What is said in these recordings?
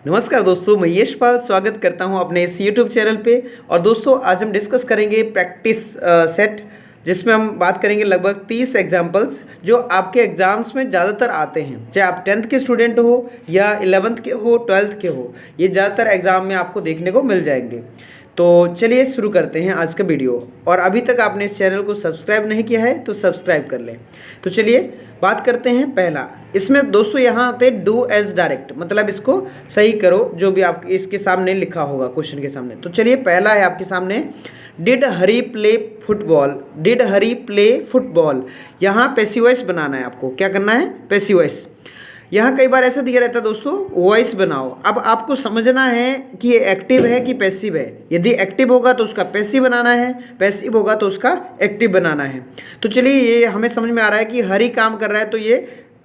नमस्कार दोस्तों, मैं यशपाल स्वागत करता हूं अपने इस यूट्यूब चैनल पे। और दोस्तों आज हम डिस्कस करेंगे प्रैक्टिस सेट, जिसमें हम बात करेंगे लगभग 30 एग्जाम्पल्स जो आपके एग्जाम्स में ज़्यादातर आते हैं। चाहे आप 10th के स्टूडेंट हो या 11th के हो, 12th के हो, ये ज़्यादातर एग्जाम में आपको देखने को मिल जाएंगे। तो चलिए शुरू करते हैं आज का वीडियो। और अभी तक आपने इस चैनल को सब्सक्राइब नहीं किया है तो सब्सक्राइब कर लें। तो चलिए बात करते हैं पहला। इसमें दोस्तों यहाँ आते डू एज डायरेक्ट, मतलब इसको सही करो जो भी आप इसके सामने लिखा होगा क्वेश्चन के सामने। तो चलिए पहला है आपके सामने, did Hari play football. Did Hari play football, यहाँ पैसिव वॉइस बनाना है आपको। क्या करना है? Passive voice. यहाँ कई बार ऐसा दिया रहता है दोस्तों, वॉइस बनाओ। अब आपको समझना है कि ये एक्टिव है कि पैसिव है। यदि एक्टिव होगा तो उसका पैसिव बनाना है, पैसिव होगा तो उसका एक्टिव बनाना है। तो चलिए ये हमें समझ में आ रहा है कि हरी काम कर रहा है तो ये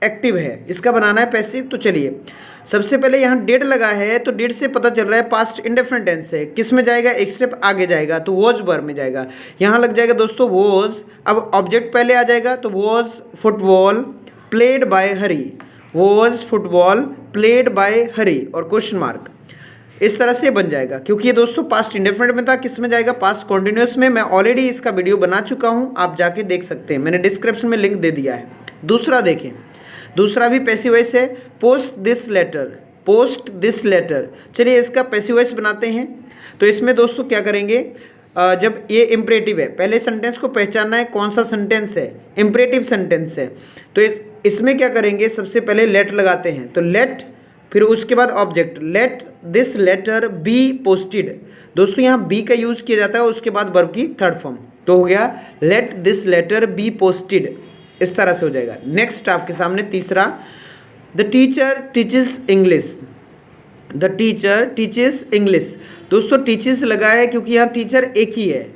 एक्टिव है, इसका बनाना है पैसिव। तो चलिए सबसे पहले यहाँ डिड लगा है तो डिड से पता चल रहा है पास्ट इंडेफिनिट टेंस है। किस में जाएगा? एक स्टेप आगे जाएगा तो वॉज वर्ब में जाएगा। यहाँ लग जाएगा दोस्तों वॉज। अब ऑब्जेक्ट पहले आ जाएगा तो was football played by Hari. Was football played by Hari और क्वेश्चन मार्क। इस तरह से बन जाएगा, क्योंकि ये दोस्तों पास्ट इंडेफिनिट में था। किस में जाएगा? पास्ट कॉन्टिन्यूस में। मैं ऑलरेडी इसका वीडियो बना चुका हूँ, आप जाके देख सकते हैं, मैंने डिस्क्रिप्शन में लिंक दे दिया है। दूसरा देखें, दूसरा भी पैसिव वॉइस है, post this letter. Post this letter, चलिए इसका पैसिव वॉइस बनाते हैं। तो इसमें दोस्तों क्या करेंगे, जब ये इम्परेटिव है, पहले सेंटेंस को पहचानना है कौन सा सेंटेंस है, इम्परेटिव सेंटेंस है। तो इसमें क्या करेंगे, सबसे पहले लेट लगाते हैं। तो लेट, फिर उसके बाद object, let this letter be posted. दोस्तों यहाँ बी का यूज किया जाता है, उसके बाद वर्ब की थर्ड फॉर्म। तो हो गया let this letter be posted. इस तरह से हो जाएगा। नेक्स्ट आपके सामने तीसरा, the teacher teaches English. The teacher teaches English. दोस्तों टीचेस लगा है क्योंकि यहाँ टीचर एक ही है,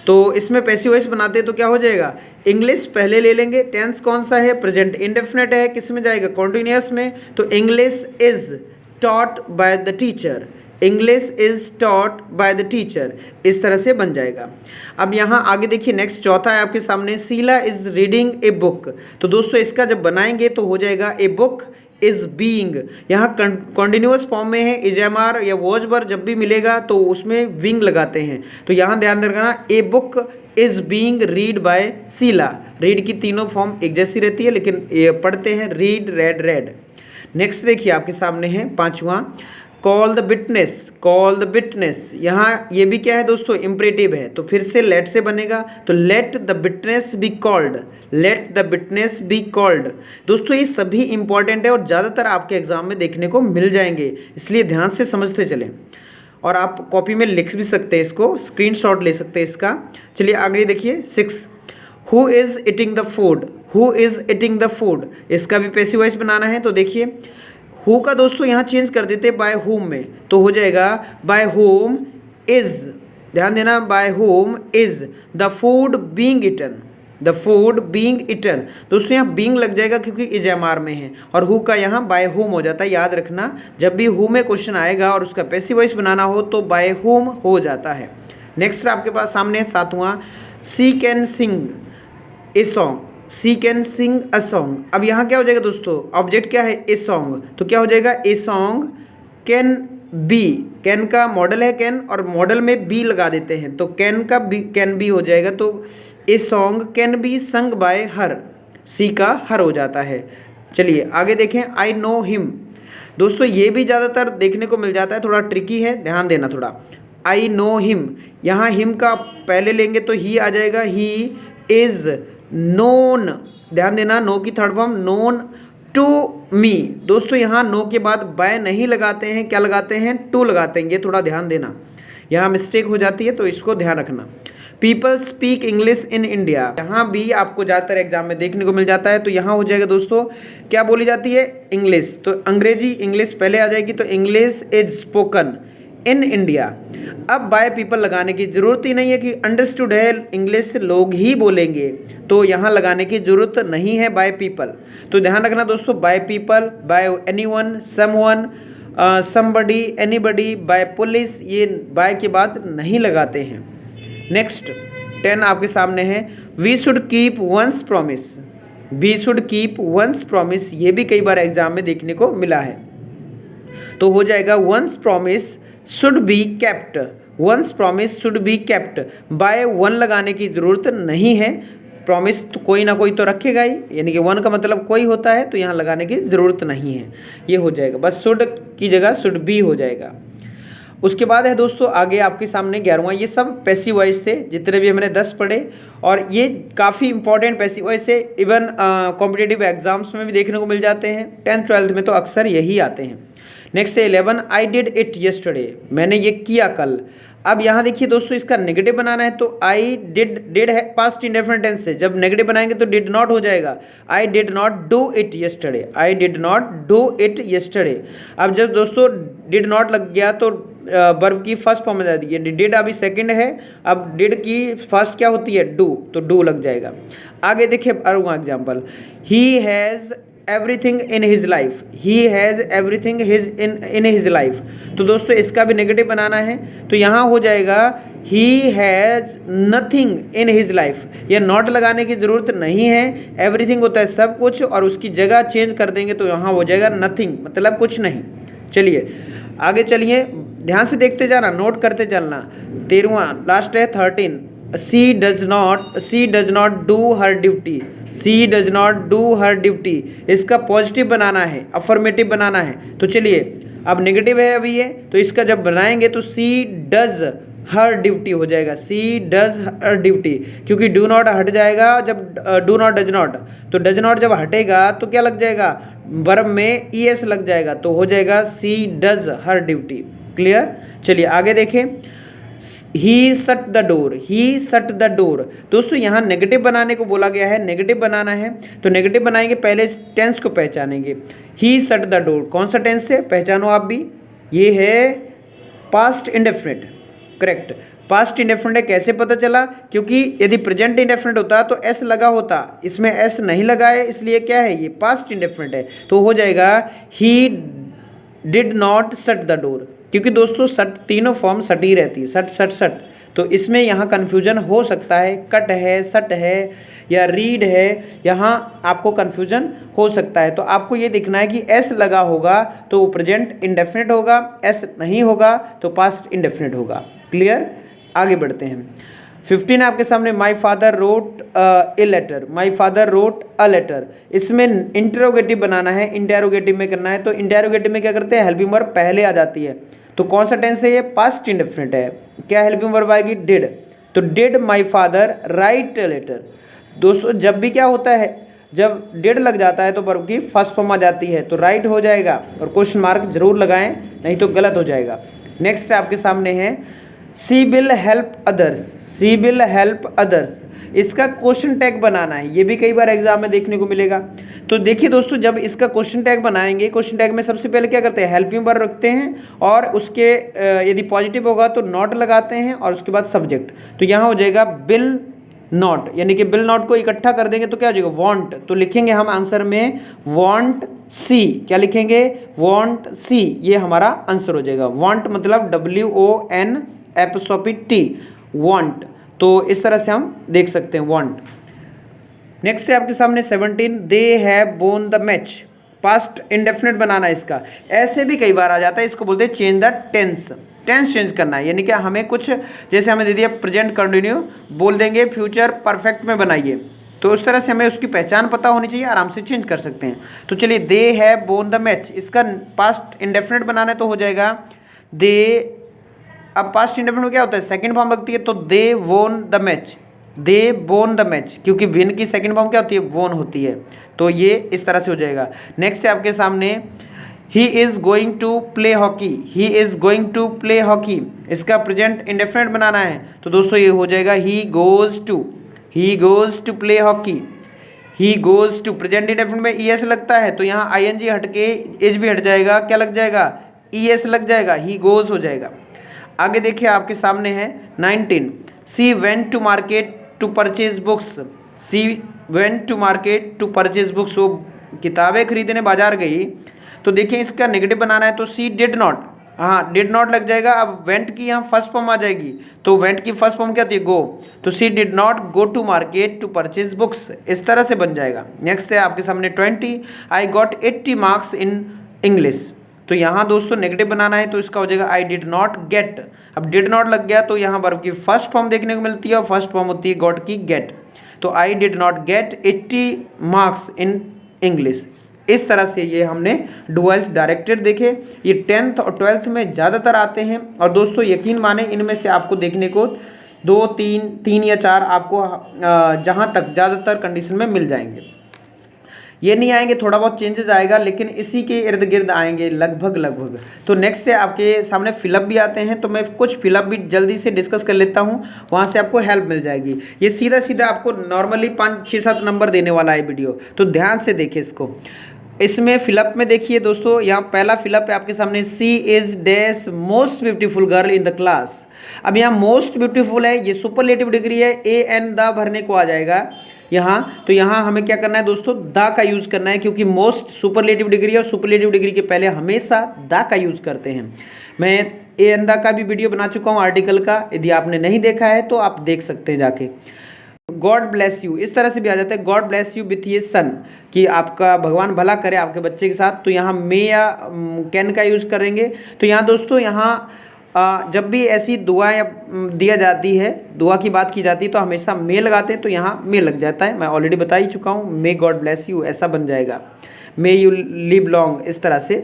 तो इसमें पैसिव वॉइस बनाते तो क्या हो जाएगा, इंग्लिश पहले ले लेंगे। टेंस कौन सा है? प्रेजेंट इंडेफिनिट है। किस में जाएगा? कॉन्टिन्यूअस में। तो English is taught by the teacher. English is taught by the teacher. इस तरह से बन जाएगा। अब यहाँ आगे देखिए, नेक्स्ट चौथा है आपके सामने, Sheela is reading a book. तो दोस्तों इसका जब बनाएंगे तो हो जाएगा ए बुक इज बीइंग। यहाँ कॉन्टिन्यूअस फॉर्म में है, इजएमआर या वॉज वर्ब जब भी मिलेगा तो उसमें विंग लगाते हैं। तो यहाँ ध्यान रखना, a book is being read by Sheela. Read की तीनों फॉर्म एक जैसी रहती है, लेकिन ये पढ़ते हैं रीड, रेड, रेड। नेक्स्ट देखिए आपके सामने है पांचवा, call the witness. Call the witness, यहाँ ये भी क्या है दोस्तों, इम्परेटिव है। तो फिर से लेट से बनेगा, तो let the witness be called. Let the witness be called. दोस्तों ये सभी इंपॉर्टेंट है और ज़्यादातर आपके एग्जाम में देखने को मिल जाएंगे, इसलिए ध्यान से समझते चलें। और आप कॉपी में लिख भी सकते हैं, इसको स्क्रीनशॉट ले सकते हैं इसका। चलिए आगे देखिए 6, who is eating the food. Who is eating the food, इसका भी पैसिव वॉइस बनाना है। तो देखिए हु का दोस्तों यहाँ चेंज कर देते बाय होम में, तो हो जाएगा बाय होम इज। ध्यान देना, by whom is the food being eaten. The food being eaten. दोस्तों यहाँ बीइंग लग जाएगा क्योंकि इजएमआर में है, और हु का यहाँ बाय होम हो जाता है। याद रखना, जब भी हु में क्वेश्चन आएगा और उसका पैसिव वॉइस बनाना हो तो बाय होम हो जाता है। नेक्स्ट आपके पास सामने सातवां, she can sing a song. She can sing a song. अब यहाँ क्या हो जाएगा दोस्तों, ऑब्जेक्ट क्या है? A song. तो क्या हो जाएगा, a song can be. Can का मॉडल है कैन, और मॉडल में बी लगा देते हैं, तो कैन का बी, कैन बी हो जाएगा। तो a song can be sung by her. She का हर हो जाता है। चलिए आगे देखें, आई नो हिम। दोस्तों ये भी ज़्यादातर देखने को मिल जाता है, थोड़ा ट्रिकी है, ध्यान देना थोड़ा। आई नो हिम, यहाँ हिम का पहले लेंगे तो ही आ जाएगा, ही इज़ नोन। ध्यान देना, नो की third form known to me. दोस्तों यहाँ नो के बाद बाय नहीं लगाते हैं, क्या लगाते हैं? टू लगाते हैं। ये थोड़ा ध्यान देना, यहाँ मिस्टेक हो जाती है, तो इसको ध्यान रखना। People speak English in India, यहाँ भी आपको ज़्यादातर एग्जाम में देखने को मिल जाता है। तो यहाँ हो जाएगा दोस्तों, क्या बोली जाती है? इंग्लिश। तो अंग्रेजी, इंग्लिश पहले आ जाएगी, तो English is spoken in India. अब बाय पीपल लगाने की जरूरत ही नहीं है कि अंडरस्टूड है, इंग्लिश लोग ही बोलेंगे, तो यहाँ लगाने की जरूरत नहीं है बाय पीपल। तो ध्यान रखना दोस्तों, by people, by anyone, someone, somebody, anybody, by police, ये बाय के बाद नहीं लगाते हैं। नेक्स्ट 10 आपके सामने है, we should keep one's promise. We should keep one's promise, ये भी कई बार एग्जाम में देखने को मिला है। तो हो जाएगा one's promise should be kept. One's promise should be kept, by one लगाने की ज़रूरत नहीं है। प्रॉमिस तो कोई ना कोई तो रखेगा ही, यानी कि वन का मतलब कोई होता है, तो यहाँ लगाने की ज़रूरत नहीं है। ये हो जाएगा, बस शुड की जगह शुड बी हो जाएगा। उसके बाद है दोस्तों आगे आपके सामने 11वां, ये सब पैसिव वॉइस थे जितने भी हमने 10 पढ़े, और ये काफ़ी इंपॉर्टेंट पैसिव वॉइस है। इवन कॉम्पिटिटिव एग्जाम्स में भी देखने को मिल जाते हैं, 10th 12th में तो अक्सर यही आते हैं। नेक्स्ट है 11, आई डिड इट यस्टरडे, मैंने ये किया कल। अब यहाँ देखिए दोस्तों, इसका नेगेटिव बनाना है, तो आई डिड है पास्ट इंडेफिनिट टेंस से, जब नेगेटिव बनाएंगे तो डिड नॉट हो जाएगा। I did not do it yesterday, I did not do it yesterday. अब जब दोस्तों डिड नॉट लग गया तो वर्ब की फर्स्ट फॉर्म में जाती है, डिड अभी सेकंड है, अब डिड की फर्स्ट क्या होती है, डू, तो डू लग जाएगा। आगे देखिए अगला example, he has everything in his life, he has everything in his life. तो दोस्तों इसका भी नेगेटिव बनाना है, तो यहाँ हो जाएगा he has nothing in his life. यह नॉट लगाने की ज़रूरत नहीं है, एवरीथिंग होता है सब कुछ, और उसकी जगह चेंज कर देंगे तो यहाँ हो जाएगा नथिंग, मतलब कुछ नहीं। चलिए आगे चलिए, ध्यान से देखते जाना, नोट करते चलना। 13वां लास्ट है 13, she does not do her duty, she does not do her duty. इसका पॉजिटिव बनाना है, अफर्मेटिव बनाना है। तो चलिए, अब नेगेटिव है अभी ये, तो इसका जब बनाएंगे तो सी डज हर ड्यूटी हो जाएगा, सी डज हर ड्यूटी, क्योंकि डू नॉट हट जाएगा जब डू नॉट डज नॉट, तो डज नॉट जब हटेगा तो क्या लग जाएगा, वर्ब में ईएस लग जाएगा, तो हो जाएगा सी डज हर ड्यूटी। क्लियर। चलिए आगे देखें, ही सट द डोर, ही सट द डोर। दोस्तों यहाँ नेगेटिव बनाने को बोला गया है, नेगेटिव बनाना है तो नेगेटिव बनाएंगे, पहले टेंस को पहचानेंगे। ही सट द डोर कौन सा टेंस है, पहचानो आप भी, ये है past indefinite, correct. Past indefinite है, कैसे पता चला, क्योंकि यदि प्रेजेंट इंडेफिनिट होता तो एस लगा होता, इसमें एस नहीं लगा है, इसलिए क्या है, ये पास्ट इंडेफिनिट है, तो हो जाएगा ही डिड नॉट सट द डोर। क्योंकि दोस्तों सट तीनों फॉर्म सट ही रहती है, सट सट सट, तो इसमें यहाँ कन्फ्यूजन हो सकता है, कट है, सट है या रीड है, यहाँ आपको कन्फ्यूजन हो सकता है। तो आपको ये दिखना है कि एस लगा होगा तो वो प्रेजेंट इंडेफिनिट होगा, एस नहीं होगा तो पास्ट इंडेफिनिट होगा। क्लियर। आगे बढ़ते हैं। 15 आपके सामने, my father wrote a letter, my father wrote a letter. इसमें इंटरोगेटिव बनाना है, इंटेरोगेटिव में करना है, तो इंटेरोगेटिव में क्या करते हैं, हेल्पिंग वर्ब पहले आ जाती है, तो कौन सा टेंस है ये, पास्ट इंडेफिनिट है। क्या हेल्पिंग वर्ब आएगी, डिड, तो did my father write a letter. दोस्तों जब भी क्या होता है, जब डिड लग जाता है तो वर्ब की फर्स्ट फॉर्म आ जाती है, तो राइट हो जाएगा, और क्वेश्चन मार्क जरूर लगाएं, नहीं तो गलत हो जाएगा। नेक्स्ट आपके सामने है, she will help others, she will help others. इसका क्वेश्चन टैग बनाना है, ये भी कई बार एग्जाम में देखने को मिलेगा। तो देखिए दोस्तों, जब इसका क्वेश्चन टैग बनाएंगे, क्वेश्चन टैग में सबसे पहले क्या करते हैं, हेल्पिंग वर्ब रखते हैं, और उसके यदि पॉजिटिव होगा तो नॉट लगाते हैं, और उसके बाद सब्जेक्ट। तो यहाँ हो जाएगा बिल नॉट, यानी कि बिल नॉट को इकट्ठा कर देंगे तो क्या हो जाएगा, वॉन्ट, तो लिखेंगे हम आंसर में वॉन्ट सी। क्या लिखेंगे, वॉन्ट सी, ये हमारा आंसर हो जाएगा। वॉन्ट मतलब WON वांट, तो इस तरह से हम देख सकते हैं वांट। नेक्स्ट है आपके सामने 17, they have won the match. Past indefinite बनाना है इसका, ऐसे भी कई बार आ जाता है, इसको बोलते हैं change the tense, tense change करना है, यानी कि हमें कुछ, जैसे हमें दे दिया प्रेजेंट कंटिन्यू, बोल देंगे फ्यूचर परफेक्ट में बनाइए, तो उस तरह से हमें उसकी पहचान पता होनी चाहिए, आराम से चेंज कर सकते हैं। तो चलिए, दे हैव बोन द मैच, इसका पास्ट इंडेफिनिट बनाना है तो हो जाएगा दे। अब पास्ट इंडेफिनिट में क्या होता है, सेकंड फॉर्म लगती है, तो they won the match, they won the match, क्योंकि विन की सेकंड फॉर्म क्या होती है, वोन होती है, तो ये इस तरह से हो जाएगा। नेक्स्ट है आपके सामने, he is going to play hockey, he is going to play hockey. इसका प्रेजेंट इंडेफिनिट बनाना है, तो दोस्तों ये हो जाएगा he goes to, he goes to play hockey, he goes to. Present indefinite में ES लगता है, तो यहाँ ING हट के इज भी हट जाएगा, क्या लग जाएगा, ES लग जाएगा, ही गोज़ हो जाएगा। आगे देखिए आपके सामने है 19, she went to market to purchase books, she went to market to purchase books, वो किताबें खरीदने बाजार गई। तो देखिए इसका नेगेटिव बनाना है, तो सी डिड नॉट, हाँ डिड नॉट लग जाएगा। अब वेंट की यहाँ फर्स्ट फॉर्म आ जाएगी, तो वेंट की फर्स्ट फॉर्म क्या होती है, गो, तो she did not go to market to purchase books, इस तरह से बन जाएगा। नेक्स्ट है आपके सामने 20, I got 80 marks in English. तो यहाँ दोस्तों नेगेटिव बनाना है तो इसका हो जाएगा आई डिड नॉट गेट। अब डिड नॉट लग गया तो यहाँ वर्ब की फर्स्ट फॉर्म देखने को मिलती है और फर्स्ट फॉर्म होती है गॉट की गेट। तो I did not gate 80 marks in English. इस तरह से ये हमने डू एज डायरेक्टेड देखे। ये 10th और 12th में ज़्यादातर आते हैं और दोस्तों यकीन माने इनमें से आपको देखने को 2, 3 या 4 आपको जहाँ तक ज़्यादातर कंडीशन में मिल जाएंगे। ये नहीं आएंगे, थोड़ा बहुत चेंजेस आएगा, लेकिन इसी के इर्द गिर्द आएंगे लगभग। तो नेक्स्ट है आपके सामने फिलअप भी आते हैं, तो मैं कुछ फिलअप भी जल्दी से डिस्कस कर लेता हूँ, वहाँ से आपको हेल्प मिल जाएगी। ये सीधा आपको नॉर्मली 5, 6, 7 नंबर देने वाला है वीडियो, तो ध्यान से देखिए इसको। इसमें फिलअप में देखिए दोस्तों, यहाँ पहला फिलअप है आपके सामने, she is dash most beautiful girl in the class. अब यहाँ मोस्ट ब्यूटीफुल है, ये सुपरलेटिव डिग्री है, ए एन द भरने को आ जाएगा यहाँ। तो यहाँ हमें क्या करना है दोस्तों, द का यूज़ करना है, क्योंकि मोस्ट सुपरलेटिव डिग्री है और सुपरलेटिव डिग्री के पहले हमेशा द का यूज़ करते हैं। मैं ए एन द का भी वीडियो बना चुका हूँ आर्टिकल का, यदि आपने नहीं देखा है तो आप देख सकते हैं जाके। गॉड ब्लेस यू इस तरह से भी आ जाता है, गॉड ब्लेस यू विथ ये सन, कि आपका भगवान भला करे आपके बच्चे के साथ। तो यहाँ मे या कैन का यूज़ करेंगे। तो यहाँ दोस्तों यहाँ जब भी ऐसी दुआ या दिया जाती है, दुआ की बात की जाती है, तो हमेशा मे लगाते हैं, तो यहाँ मे लग जाता है। मैं ऑलरेडी बता ही चुका हूँ, मे गॉड ब्लेस यू ऐसा बन जाएगा। मे यू लिव लॉन्ग, इस तरह से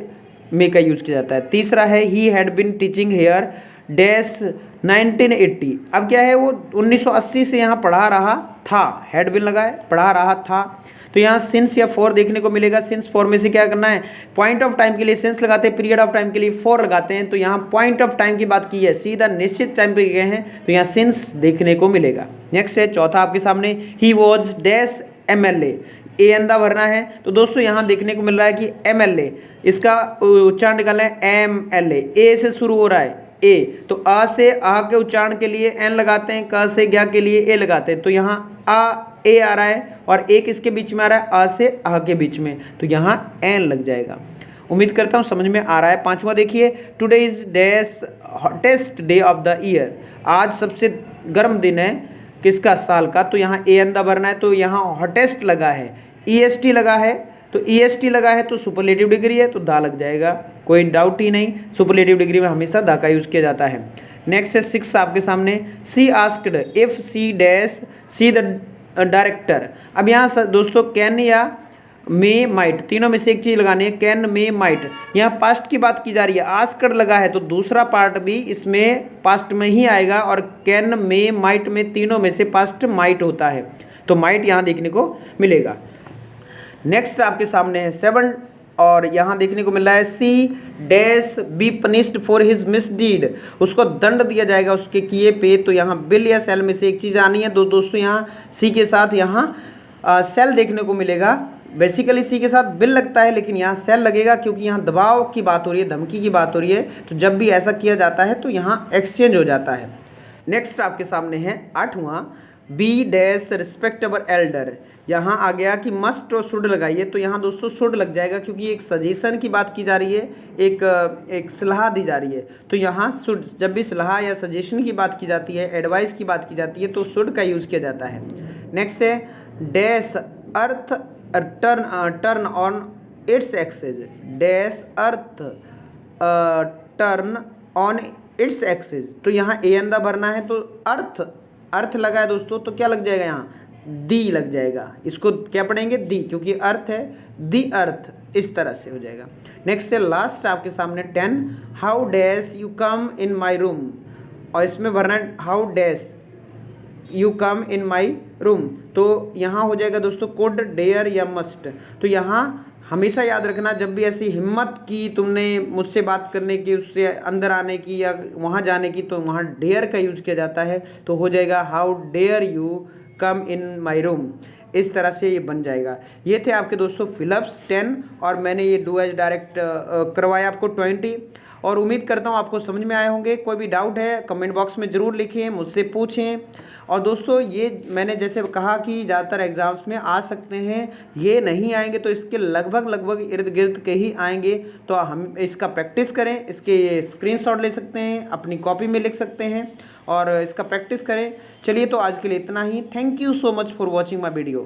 मे का यूज़ किया जाता है। तीसरा है he had been teaching here dash 1980। अब क्या है, वो 1980 से यहाँ पढ़ा रहा था, हैड बिन लगा है, पढ़ा रहा था। तो यहाँ सिंस या फॉर देखने को मिलेगा। सिंस फॉर में से क्या करना है, पॉइंट ऑफ टाइम के लिए सिंस लगाते हैं, पीरियड ऑफ टाइम के लिए फॉर लगाते हैं। तो यहाँ पॉइंट ऑफ टाइम की बात की है, सीधा निश्चित टाइम पे गए हैं, तो यहाँ सिंस देखने को मिलेगा। नेक्स्ट है चौथा आपके सामने, ही वॉज डैश MLA, ए अंदा भरना है। तो दोस्तों यहाँ देखने को मिल रहा है कि MLA, इसका उच्चारण निकालना है MLA, ए से शुरू हो रहा है ए, तो आ से आ के उच्चारण के लिए एन लगाते हैं, क से ज्ञा के लिए ए लगाते हैं। तो यहाँ आ ए आ रहा है और एक इसके बीच में आ रहा है आ से आ के बीच में, तो यहाँ एन लग जाएगा। उम्मीद करता हूँ समझ में आ रहा है। पांचवा देखिए, today is dash hottest day of the year, आज सबसे गर्म दिन है किसका, साल का। तो यहाँ ए अंदा भरना है, तो यहाँ हॉटेस्ट लगा है, EST लगा है, तो EST लगा है तो सुपरलेटिव डिग्री है, तो दा लग जाएगा, कोई डाउट ही नहीं। सुपरलेटिव डिग्री में हमेशा दा का यूज़ किया जाता है। नेक्स्ट है 6 आपके सामने, she asked if she dash see the director. अब यहाँ दोस्तों कैन या मे माइट, तीनों में से एक चीज़ लगानी है, कैन मे माइट। यहाँ पास्ट की बात की जा रही है, आस्क्ड लगा है, तो दूसरा पार्ट भी इसमें पास्ट में ही आएगा, और कैन मे माइट में तीनों में से पास्ट माइट होता है, तो माइट यहाँ देखने को मिलेगा। नेक्स्ट आपके सामने है 7, और यहाँ देखने को मिल रहा है she dash be punished for his misdeed, उसको दंड दिया जाएगा उसके किए पे। तो यहाँ बिल या सेल में से एक चीज़ आनी है। दोस्तों यहाँ सी के साथ यहाँ सेल देखने को मिलेगा। बेसिकली सी के साथ बिल लगता है, लेकिन यहाँ सेल लगेगा, क्योंकि यहाँ दबाव की बात हो रही है, धमकी की बात हो रही है। तो जब भी ऐसा किया जाता है तो यहाँ एक्सचेंज हो जाता है। नेक्स्ट आपके सामने है 8वां, be dash respect our elder. यहाँ आ गया कि मस्ट और शुड लगाइए, तो यहाँ दोस्तों शुड लग जाएगा, क्योंकि एक सजेशन की बात की जा रही है, एक सलाह दी जा रही है। तो यहाँ शुड, जब भी सलाह या सजेशन की बात की जाती है, एडवाइस की बात की जाती है, तो शुड का यूज़ किया जाता है। नेक्स्ट है dash earth turn on its axis, dash earth turn on its axis. तो यहाँ ए अंदा भरना है, तो अर्थ लगा है दोस्तों, तो क्या लग जाएगा, यहाँ दी लग जाएगा। इसको क्या पढ़ेंगे, दी, क्योंकि अर्थ है, दी अर्थ, इस तरह से हो जाएगा। नेक्स्ट है लास्ट आपके सामने 10, how dash you come in my room, और इसमें भरना है how dash you come in my room. तो यहाँ हो जाएगा दोस्तों कुड, डेयर या मस्ट। तो यहाँ हमेशा याद रखना, जब भी ऐसी हिम्मत की तुमने मुझसे बात करने की, उससे अंदर आने की या वहाँ जाने की, तो वहाँ डेयर का यूज़ किया जाता है। तो हो जाएगा how dare you come in my room, इस तरह से ये बन जाएगा। ये थे आपके दोस्तों फिलअप्स 10, और मैंने ये डू एज डायरेक्ट करवाया आपको 20, और उम्मीद करता हूँ आपको समझ में आए होंगे। कोई भी डाउट है कमेंट बॉक्स में ज़रूर लिखें, मुझसे पूछें। और दोस्तों ये मैंने जैसे कहा कि ज़्यादातर एग्ज़ाम्स में आ सकते हैं, ये नहीं आएंगे तो इसके लगभग इर्द गिर्द के ही आएंगे। तो हम इसका प्रैक्टिस करें, इसके स्क्रीनशॉट ले सकते हैं, अपनी कॉपी में लिख सकते हैं और इसका प्रैक्टिस करें। चलिए तो आज के लिए इतना ही। Thank you so much for watching my video.